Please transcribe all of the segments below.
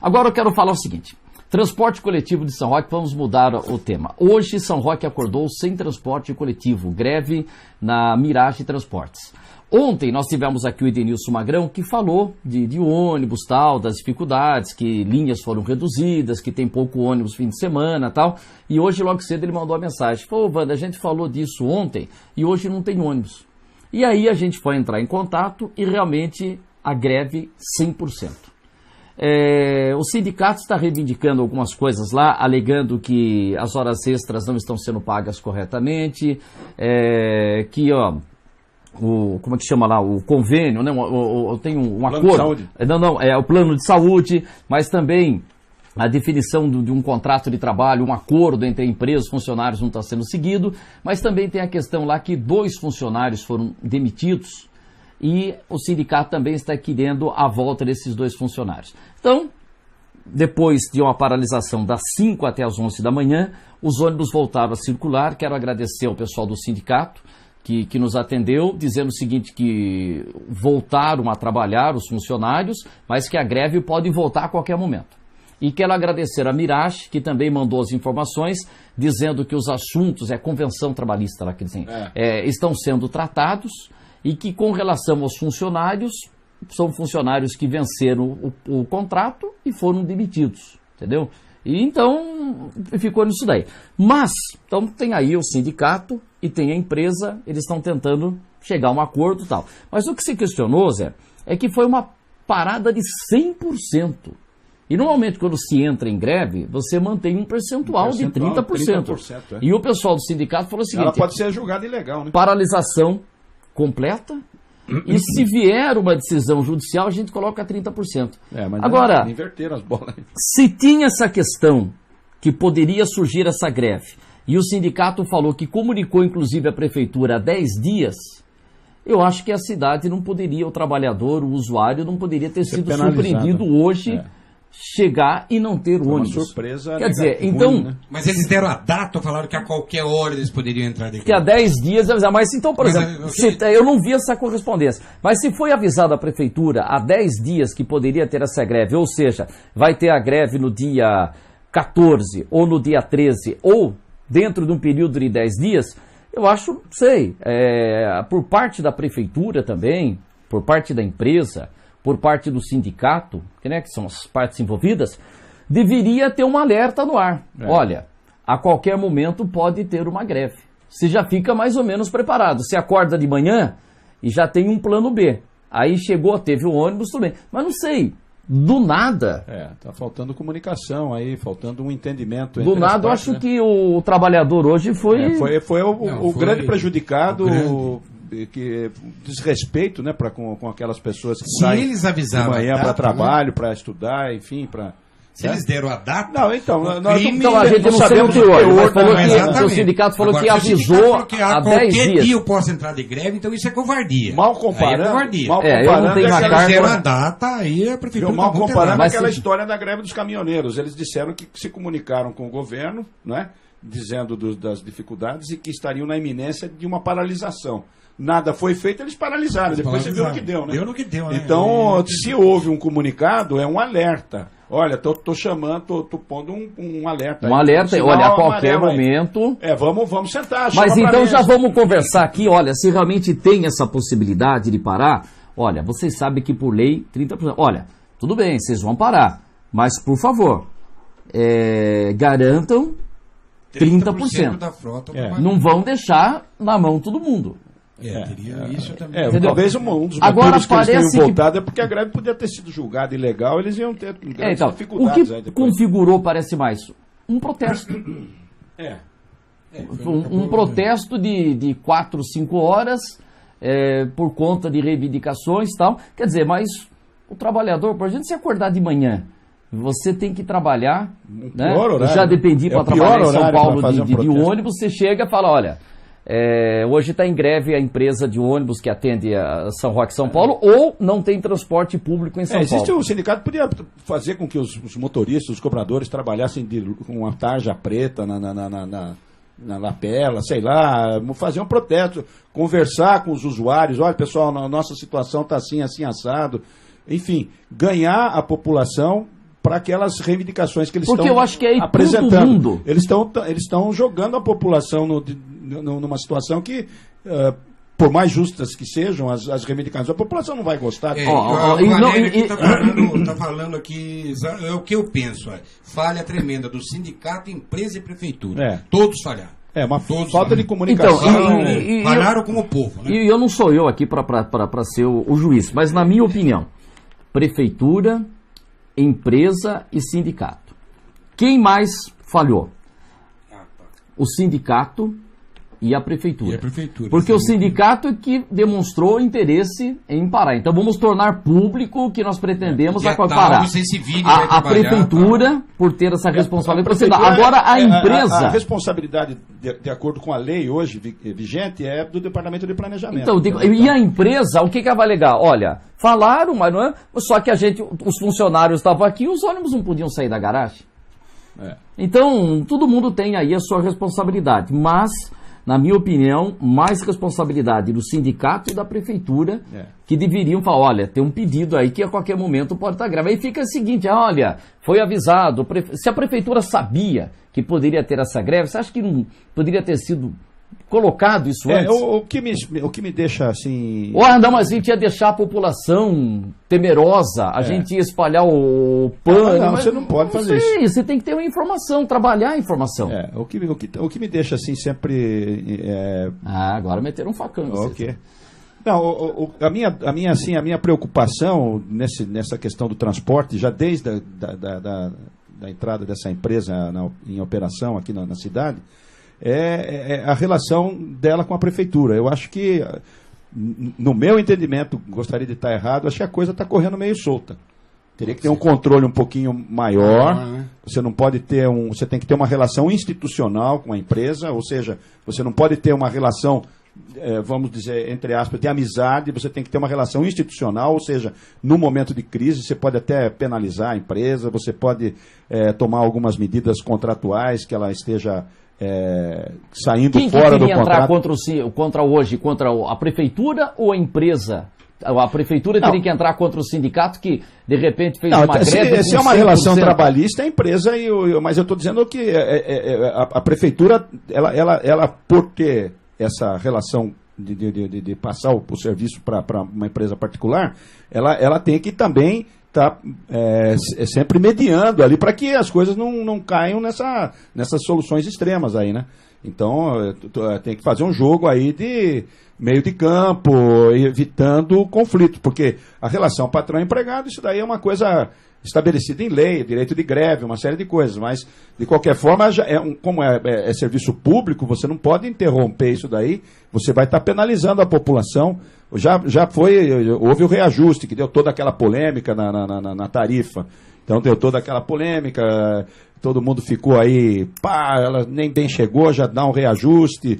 Agora eu quero falar o seguinte, transporte coletivo de São Roque, vamos mudar o tema. Hoje São Roque acordou sem transporte coletivo, greve na Mirage Transportes. Ontem nós tivemos aqui o Edenilson Magrão que falou de ônibus, tal, das dificuldades, que linhas foram reduzidas, que tem pouco ônibus fim de semana tal. E hoje logo cedo ele mandou a mensagem, falou, Wanda, a gente falou disso ontem e hoje não tem ônibus. E aí a gente foi entrar em contato e realmente a greve 100%. O sindicato está reivindicando algumas coisas lá, alegando que as horas extras não estão sendo pagas corretamente, que como é que chama lá, o convênio, né? Tem um acordo. É o plano de saúde, mas também a definição de um contrato de trabalho, um acordo entre empresas e funcionários não está sendo seguido, mas também tem a questão lá que 2 funcionários foram demitidos. E o sindicato também está querendo a volta desses 2 funcionários. Então, depois de uma paralisação das 5 até as 11 da manhã, os ônibus voltaram a circular. Quero agradecer ao pessoal do sindicato que nos atendeu, dizendo o seguinte, que voltaram a trabalhar os funcionários, mas que a greve pode voltar a qualquer momento. E quero agradecer a Mirage, que também mandou as informações, dizendo que os assuntos, convenção trabalhista lá que dizem, estão sendo tratados, e que com relação aos funcionários, são funcionários que venceram o contrato e foram demitidos, entendeu? E então ficou nisso daí. Mas, então tem aí o sindicato e tem a empresa, eles estão tentando chegar a um acordo e tal. Mas o que se questionou, Zé, é que foi uma parada de 100%. E normalmente quando se entra em greve, você mantém um percentual de 30%. E o pessoal do sindicato falou o seguinte... Ela pode ser julgada ilegal, né? Paralisação completa, e se vier uma decisão judicial, a gente coloca 30%. Mas agora, inverter as bolas. Se tinha essa questão, que poderia surgir essa greve, e o sindicato falou que comunicou inclusive a prefeitura há 10 dias, eu acho que a cidade não poderia, o trabalhador, o usuário, não poderia ter sido surpreendido hoje, chegar e não ter ônibus. Uma surpresa. Quer dizer, então... Né? Mas eles deram a data ou falaram que a qualquer hora eles poderiam entrar de que há 10 dias, mas então, por exemplo, eu não vi essa correspondência, mas se foi avisado a prefeitura há 10 dias que poderia ter essa greve, ou seja, vai ter a greve no dia 14 ou no dia 13, ou dentro de um período de 10 dias, eu acho, não sei, por parte da prefeitura também, por parte da empresa, por parte do sindicato, que são as partes envolvidas, deveria ter um alerta no ar. Olha, a qualquer momento pode ter uma greve. Você já fica mais ou menos preparado. Você acorda de manhã e já tem um plano B. Aí chegou, teve o ônibus, tudo bem. Mas não sei, do nada... Tá faltando comunicação aí, faltando um entendimento. Do nada, eu acho que o trabalhador hoje foi... Foi o grande prejudicado... que desrespeito, né, com aquelas pessoas que saem de manhã para trabalho, para estudar, enfim, para... Se eles deram a data... Não, então... Então a gente não sabemos o teor, mas o sindicato falou que avisou há 10 dias. Qualquer dia eu posso entrar de greve, então isso é covardia. Mal comparando... eu não tenho uma carga... Se eles deram a data, aí a prefeitura... Mal comparando aquela história da greve dos caminhoneiros. Eles disseram que se comunicaram com o governo, né, dizendo das dificuldades e que estariam na iminência de uma paralisação. Nada foi feito, eles paralisaram. Depois você viu no que deu, né? Deu no que deu, né? Então, se houve um comunicado, é um alerta. Olha, tô chamando, tô pondo um alerta. Um alerta, olha, a qualquer momento... Vamos sentar. Mas então já vamos conversar aqui, olha, se realmente tem essa possibilidade de parar, olha, vocês sabem que por lei, 30%. Olha, tudo bem, vocês vão parar, mas por favor, garantam 30%. Da frota. Não vão deixar na mão todo mundo. Isso também. Talvez um dos motivos que eles tenham voltado é porque a greve podia ter sido julgada ilegal, eles iam ter grandes dificuldades. O que configurou, parece mais, um protesto. Um protesto de 4, 5 horas, por conta de reivindicações e tal. Quer dizer, mas o trabalhador, por exemplo, se acordar de manhã, você tem que trabalhar, né? Horário, já dependi para trabalhar em São Paulo de ônibus, você chega e fala, olha... hoje está em greve a empresa de ônibus que atende a São Roque, São Paulo, ou não tem transporte público em São Paulo. O sindicato podia fazer com que os motoristas, os cobradores trabalhassem com uma tarja preta na lapela, sei lá, fazer um protesto, conversar com os usuários, olha pessoal, a nossa situação está assim, assim, assado, enfim, ganhar a população para aquelas reivindicações que eles Porque estão eu acho que é aí apresentando. todo mundo. Eles estão jogando a população numa situação que, por mais justas que sejam as reivindicações, a população não vai gostar. O Valério está falando aqui, é o que eu penso. Falha tremenda do sindicato, empresa e prefeitura. Todos falharam. Uma Todos falta de falharam. comunicação. Então, falharam como povo, né? E eu não sou eu aqui para ser o juiz, mas na minha opinião, prefeitura, empresa e sindicato. Quem mais falhou? O sindicato e a prefeitura. E a prefeitura. Porque o sindicato é que demonstrou interesse em parar. Então vamos tornar público o que nós pretendemos parar. A prefeitura, por ter essa responsabilidade. Agora a empresa... A responsabilidade, de acordo com a lei hoje vigente, é do Departamento de Planejamento. Então, e a empresa, o que ela vai alegar? Olha, falaram, mas não é... Só que os funcionários estavam aqui e os ônibus não podiam sair da garagem. Então, todo mundo tem aí a sua responsabilidade, mas... Na minha opinião, mais responsabilidade do sindicato e da prefeitura, que deveriam falar, olha, tem um pedido aí que a qualquer momento pode estar grave. Aí fica o seguinte, olha, foi avisado, se a prefeitura sabia que poderia ter essa greve, você acha que não poderia ter sido colocado isso antes? O que me deixa assim... Não, mas a gente ia deixar a população temerosa, a gente ia espalhar o pano. Não, você não pode fazer isso. Você tem que ter uma informação, trabalhar a informação. O que me deixa assim sempre... agora meteram um facão. Ok. Não, a minha preocupação nessa questão do transporte, já desde da entrada dessa empresa em operação aqui na cidade, é a relação dela com a prefeitura. Eu acho que, no meu entendimento, gostaria de estar errado, acho que a coisa está correndo meio solta. Teria que ter um controle um pouquinho maior. Você não pode ter você tem que ter uma relação institucional com a empresa, ou seja, você não pode ter uma relação, vamos dizer, entre aspas, de amizade, você tem que ter uma relação institucional, ou seja, no momento de crise você pode até penalizar a empresa, você pode tomar algumas medidas contratuais que ela esteja saindo fora do contrato. Quem entrar contra a prefeitura ou a empresa? A prefeitura teria que entrar contra o sindicato que, de repente, fez uma greve. Se é uma relação trabalhista, a empresa, mas eu estou dizendo que a prefeitura, ela por ter essa relação de passar o serviço para uma empresa particular, ela tem que também estar sempre mediando ali para que as coisas não caiam nessas soluções extremas aí, né? Então, tem que fazer um jogo aí de meio de campo, evitando conflito, porque a relação patrão-empregado, isso daí é uma coisa estabelecida em lei, direito de greve, uma série de coisas, mas, de qualquer forma, como é serviço público, você não pode interromper isso daí, você vai estar penalizando a população. Houve o reajuste, que deu toda aquela polêmica na tarifa. Então deu toda aquela polêmica, todo mundo ficou aí, ela nem bem chegou, já dá um reajuste.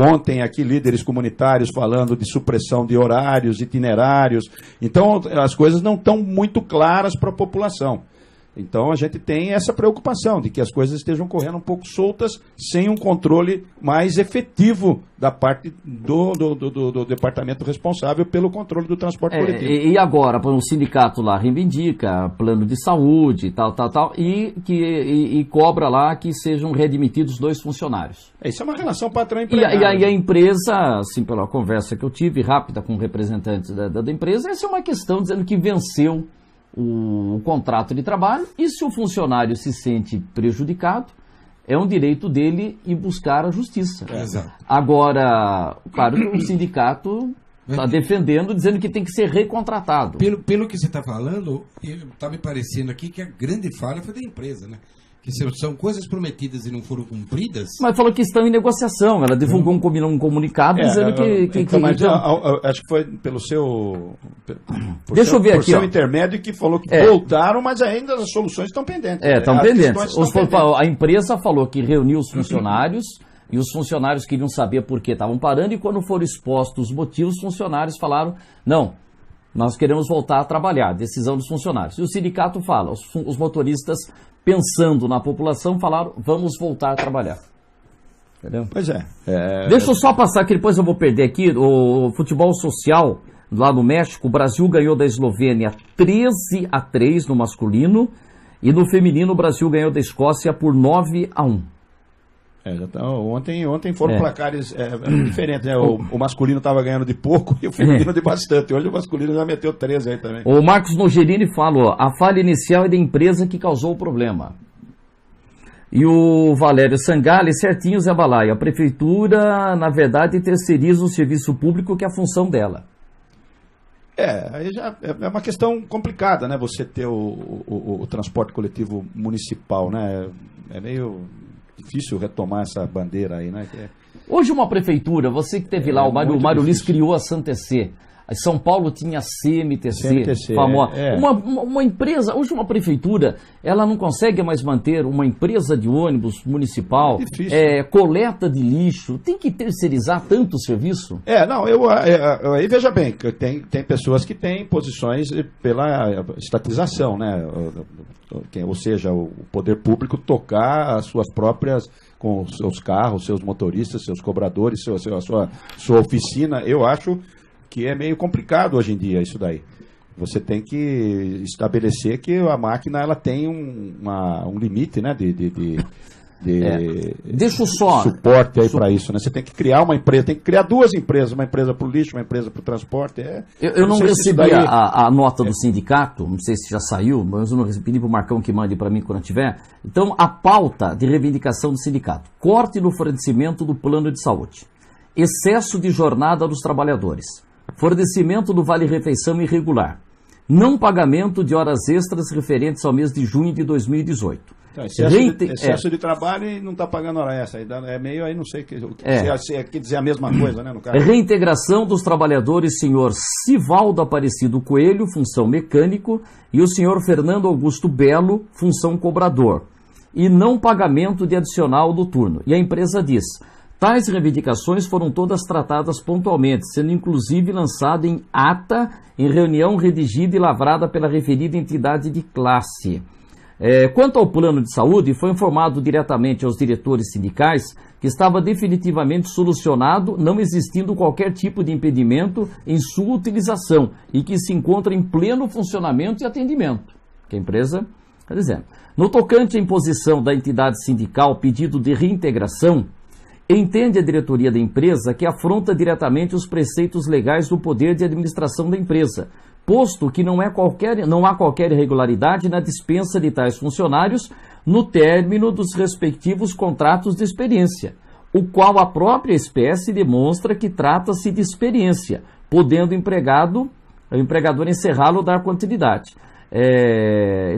Ontem aqui líderes comunitários falando de supressão de horários, itinerários. Então as coisas não estão muito claras para a população. Então a gente tem essa preocupação de que as coisas estejam correndo um pouco soltas, sem um controle mais efetivo da parte do departamento responsável pelo controle do transporte coletivo. E agora, o sindicato lá reivindica plano de saúde, tal, e cobra lá que sejam readmitidos 2 funcionários. Isso é uma relação patrão-empregado. E a empresa, assim, pela conversa que eu tive rápida com representantes da empresa, essa é uma questão dizendo que venceu o contrato de trabalho, e se o funcionário se sente prejudicado, é um direito dele ir buscar a justiça. Exato. Agora, claro que o sindicato está defendendo, dizendo que tem que ser recontratado. Pelo que você está falando, está me parecendo aqui que a grande falha foi da empresa, né? Que são coisas prometidas e não foram cumpridas. Mas falou que estão em negociação. Ela divulgou um comunicado dizendo acho que foi pelo seu... Deixa eu ver aqui. Seu intermédio que falou que voltaram, mas ainda as soluções estão pendentes. Estão pendentes. A empresa falou que reuniu os funcionários e os funcionários queriam saber por que estavam parando, e quando foram expostos os motivos, os funcionários falaram, não, nós queremos voltar a trabalhar, decisão dos funcionários. E o sindicato fala, os motoristas, pensando na população, falaram, vamos voltar a trabalhar. Entendeu? Pois é. Deixa eu só passar, que depois eu vou perder aqui, o futebol social lá no México. O Brasil ganhou da Eslovênia 13-3 no masculino, E no feminino, o Brasil ganhou da Escócia por 9-1. Ontem foram placares diferentes, né? O masculino estava ganhando de pouco e o feminino de bastante. Hoje o masculino já meteu 13 aí também. O Marcos Nogerini falou, a falha inicial é da empresa que causou o problema. E o Valério Sangalli, certinho, Zé Balai, a prefeitura, na verdade, terceiriza o serviço público, que é a função dela. Aí já é uma questão complicada, né? Você ter o transporte coletivo municipal, né? É meio difícil retomar essa bandeira aí, né? Hoje uma prefeitura, você que teve lá, o Mário Liz criou a Santecê. São Paulo tinha a CMTC, famosa. Uma empresa, hoje uma prefeitura, ela não consegue mais manter uma empresa de ônibus municipal, coleta de lixo, tem que terceirizar tanto o serviço? Aí veja bem, tem pessoas que têm posições pela estatização, né? Ou seja, o poder público tocar as suas próprias, com seus carros, seus motoristas, seus cobradores, sua oficina. Eu acho que é meio complicado hoje em dia isso daí. Você tem que estabelecer que a máquina ela tem um limite, né, Deixa só suporte aí para isso, né? Você tem que criar uma empresa, tem que criar duas empresas, uma empresa para o lixo, uma empresa para o transporte. Eu não recebi a nota do sindicato, não sei se já saiu, mas eu não pedi para o Marcão que mande para mim quando tiver. Então, a pauta de reivindicação do sindicato: corte no fornecimento do plano de saúde, excesso de jornada dos trabalhadores, fornecimento do vale-refeição irregular, não pagamento de horas extras referentes ao mês de junho de 2018. Excesso de trabalho e não está pagando hora extra. É meio aí, não sei se quer dizer a mesma coisa, né? No caso. Reintegração dos trabalhadores, senhor Sivaldo Aparecido Coelho, função mecânico, e o senhor Fernando Augusto Belo, função cobrador. E não pagamento de adicional do turno. E a empresa diz: tais reivindicações foram todas tratadas pontualmente, sendo inclusive lançado em ata em reunião redigida e lavrada pela referida entidade de classe. Quanto ao plano de saúde, foi informado diretamente aos diretores sindicais que estava definitivamente solucionado, não existindo qualquer tipo de impedimento em sua utilização e que se encontra em pleno funcionamento e atendimento. Que a empresa está dizendo. No tocante à imposição da entidade sindical pedido de reintegração, entende a diretoria da empresa que afronta diretamente os preceitos legais do poder de administração da empresa, posto que não há qualquer irregularidade na dispensa de tais funcionários no término dos respectivos contratos de experiência, o qual a própria espécie demonstra que trata-se de experiência, podendo o empregador encerrá-lo ou dar continuidade.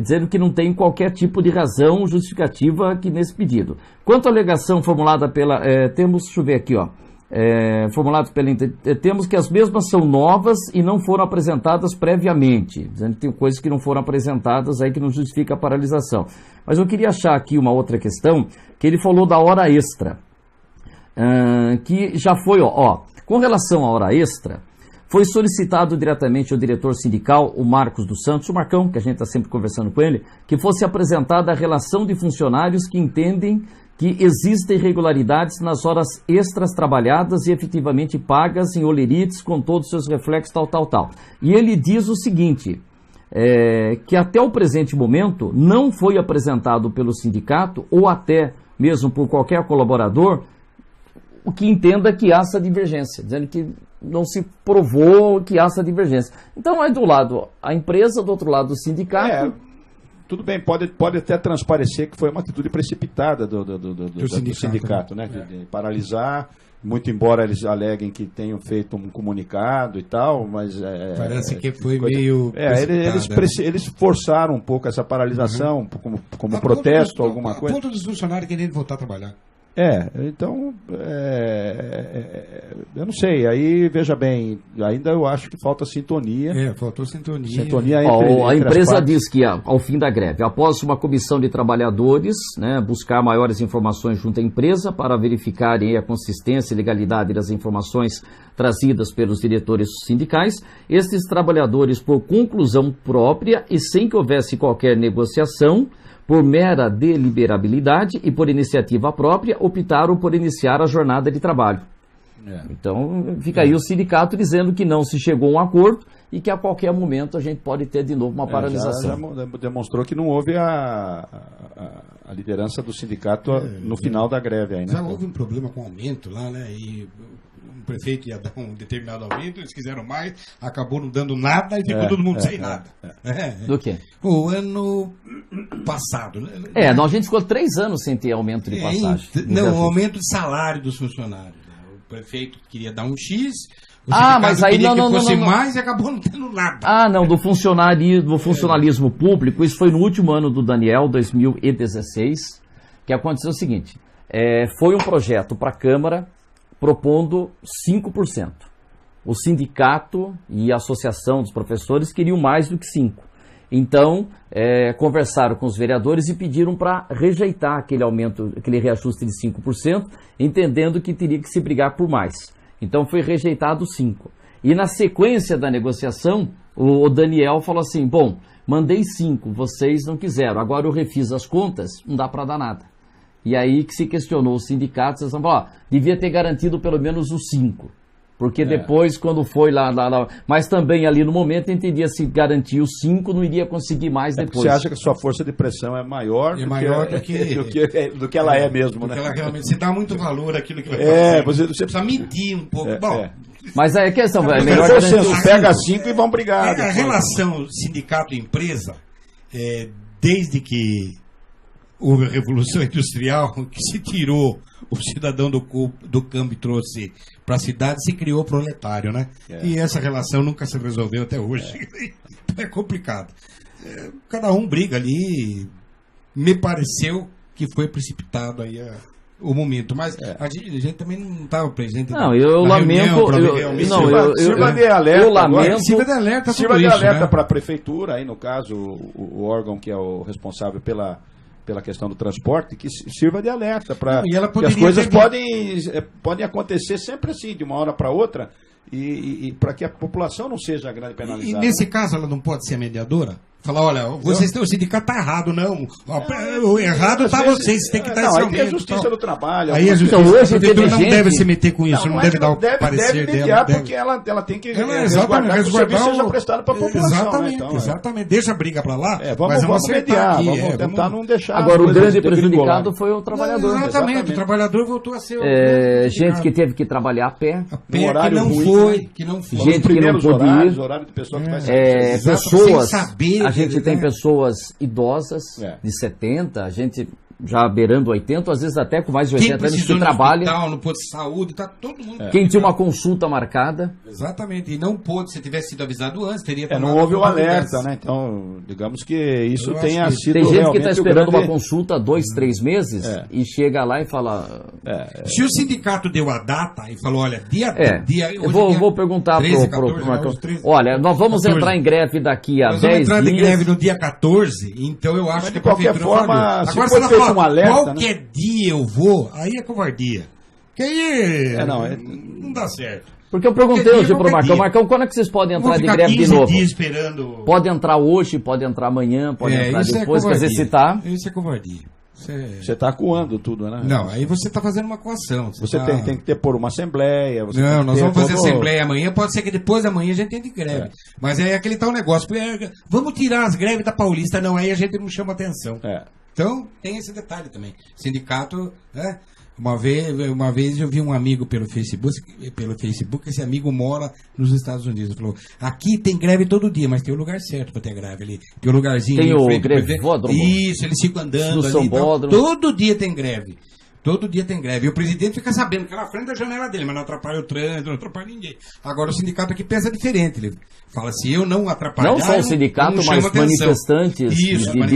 Dizendo que não tem qualquer tipo de razão justificativa aqui nesse pedido. Quanto à alegação formulada pela... deixa eu ver aqui, temos que as mesmas são novas e não foram apresentadas previamente, dizendo que tem coisas que não foram apresentadas aí que não justifica a paralisação. Mas eu queria achar aqui uma outra questão, que ele falou da hora extra, que já foi, com relação à hora extra, foi solicitado diretamente ao diretor sindical, o Marcos dos Santos, o Marcão, que a gente está sempre conversando com ele, que fosse apresentada a relação de funcionários que entendem que existem irregularidades nas horas extras trabalhadas e efetivamente pagas em olerites com todos os seus reflexos, tal. E ele diz o seguinte, que até o presente momento não foi apresentado pelo sindicato ou até mesmo por qualquer colaborador o que entenda que há essa divergência, dizendo que não se provou que há essa divergência. Então, aí do lado a empresa, do outro lado o sindicato. Tudo bem, pode até transparecer que foi uma atitude precipitada do sindicato, né? De paralisar, muito embora eles aleguem que tenham feito um comunicado e tal, mas... Parece que foi meio... Eles forçaram um pouco essa paralisação, como protesto, alguma coisa. A ponto dos funcionários querendo voltar a trabalhar. Então, eu não sei, aí veja bem, ainda eu acho que falta sintonia. Faltou sintonia. A empresa diz que ao fim da greve, após uma comissão de trabalhadores, né, buscar maiores informações junto à empresa para verificarem a consistência e legalidade das informações trazidas pelos diretores sindicais, estes trabalhadores, por conclusão própria e sem que houvesse qualquer negociação, por mera deliberabilidade e por iniciativa própria, optaram por iniciar a jornada de trabalho. Então fica aí o sindicato dizendo que não se chegou a um acordo e que a qualquer momento a gente pode ter de novo uma paralisação. Já demonstrou que não houve a liderança do sindicato no final da greve aí, né? Já houve um problema com o aumento lá, né? E o prefeito ia dar um determinado aumento, eles quiseram mais, acabou não dando nada e ficou todo mundo sem nada. Do quê? O ano passado. A gente ficou 3 anos sem ter aumento de passagem. Não, aumento de salário dos funcionários. O prefeito queria dar um X, mas aí não mais e acabou não tendo nada. Do funcionalismo público, isso foi no último ano do Daniel, 2016, que aconteceu o seguinte, foi um projeto para a Câmara propondo 5%. O sindicato e a associação dos professores queriam mais do que 5%. Então, conversaram com os vereadores e pediram para rejeitar aquele aumento, aquele reajuste de 5%, entendendo que teria que se brigar por mais. Então, foi rejeitado 5%. E na sequência da negociação, o Daniel falou assim, bom, mandei 5%, vocês não quiseram, agora eu refiz as contas, não dá para dar nada. E aí que se questionou os sindicatos, eles falaram, devia ter garantido pelo menos os 5%. Porque depois, quando foi lá, mas também ali no momento, entendia se garantir os 5, não iria conseguir mais depois. Você acha que a sua força de pressão é maior, do que ela é mesmo, né? Ela realmente, você dá muito valor àquilo que vai fazer. Você precisa medir um pouco. Mas a questão é melhor garantir. Pega 5 e vão brigar. A relação sindicato-empresa, desde que houve a Revolução Industrial, que se tirou o cidadão do campo e trouxe para a cidade, se criou o proletário, né? E essa relação nunca se resolveu até hoje. É complicado. Cada um briga ali. Me pareceu que foi precipitado aí o momento, mas a gente também não estava presente. Eu lamento. Sirva de alerta. Eu lamento. Sirva de alerta para a prefeitura, aí no caso, o órgão que é o responsável pela questão do transporte, que sirva de alerta para que as coisas podem acontecer sempre assim, de uma hora para outra, e para que a população não seja grande penalizada. E nesse caso ela não pode ser mediadora? Falar, olha, vocês têm o sindicato está errado, não. O errado está vocês têm que dar esse aumento. Aí tem a justiça do trabalho. Aí a prefeitura não deve se meter com isso, não deve dar o parecer dela. Porque ela tem que resguardar que o serviço seja prestado para a população. Exatamente. Deixa a briga para lá, vamos mediar, vamos tentar não deixar. Agora, o grande prejudicado foi o trabalhador. Exatamente, o trabalhador voltou a ser gente que teve que trabalhar a pé. No horário que não foi. Gente que não podia. Horário de pessoa que vai pessoas. A gente tem pessoas idosas, de 70, a gente já beirando 80, às vezes até com mais de 80 anos que trabalha. No posto de saúde, tá todo mundo. Quem tinha uma consulta marcada. Exatamente, e não pôde, se tivesse sido avisado antes, teria não houve o alerta, né? Então, digamos que isso tenha sido. Tem gente que está esperando uma consulta 2, 3 meses e chega lá e fala. Se o sindicato deu a data e falou, olha, dia. Eu vou perguntar pro Marcão. Olha, nós vamos entrar em greve daqui a 10 dias. Nós vamos entrar em greve no dia 14, então eu acho que de qualquer forma, agora se ela fala, qualquer dia eu vou, aí é covardia. Que aí não dá certo. Porque eu perguntei hoje pro Marcão, quando é que vocês podem entrar de greve de novo? Esperando. Pode entrar hoje, pode entrar amanhã, pode entrar depois, quer dizer, se tá. Isso é covardia. Você está acuando tudo, né? Não, aí você está fazendo uma coação. Você tem que ter por uma assembleia. Nós vamos fazer assembleia amanhã. Pode ser que depois da manhã a gente entre greve. Mas é aquele tal negócio. Vamos tirar as greves da Paulista. Não, aí a gente não chama atenção. Então, tem esse detalhe também. Sindicato, né? Uma vez eu vi um amigo pelo Facebook, esse amigo mora nos Estados Unidos. Falou, aqui tem greve todo dia, mas tem o lugar certo para ter greve ali. Tem o lugarzinho tem ali. Tem o grevódromo. Isso, eles ficam andando ali. Então, todo dia tem greve. Todo dia tem greve. E o presidente fica sabendo que é na frente da janela dele, mas não atrapalha o trânsito, não atrapalha ninguém. Agora o sindicato aqui pensa diferente. Ele fala, se eu não atrapalhar... Não só o sindicato, mas manifestantes de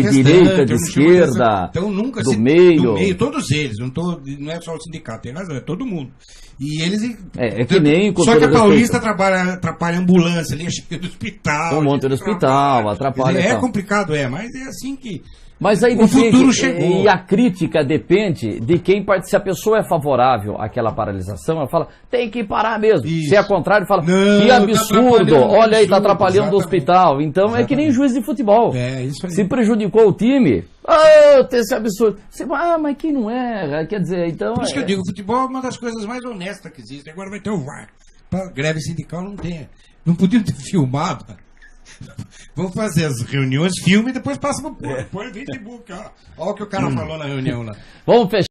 direita, de esquerda, então, nunca do meio. Todos eles. Não é só o sindicato, tem razão, é todo mundo. E eles... que nem... Só que a Paulista atrapalha a ambulância ali, chega do hospital. Um monte do hospital, atrapalha... É complicado, mas é assim que... Mas aí o futuro chegou. E a crítica depende de quem participa. Se a pessoa é favorável àquela paralisação, ela fala, tem que parar mesmo. Isso. Se é contrário, fala, que absurdo, olha aí, está atrapalhando o hospital. Então é que nem juiz de futebol. Isso aí. Se prejudicou o time, Oh, tem esse absurdo. Você fala, mas quem não erra? Quer dizer, então... Por isso que eu digo, o futebol é uma das coisas mais honestas que existe. Agora vai ter o VAR. Pra greve sindical não tem. Não podiam ter filmado. Vamos fazer as reuniões, filme e depois passa pro povo. Põe o Facebook, ó. Olha o que o cara falou na reunião lá. Vamos fechar.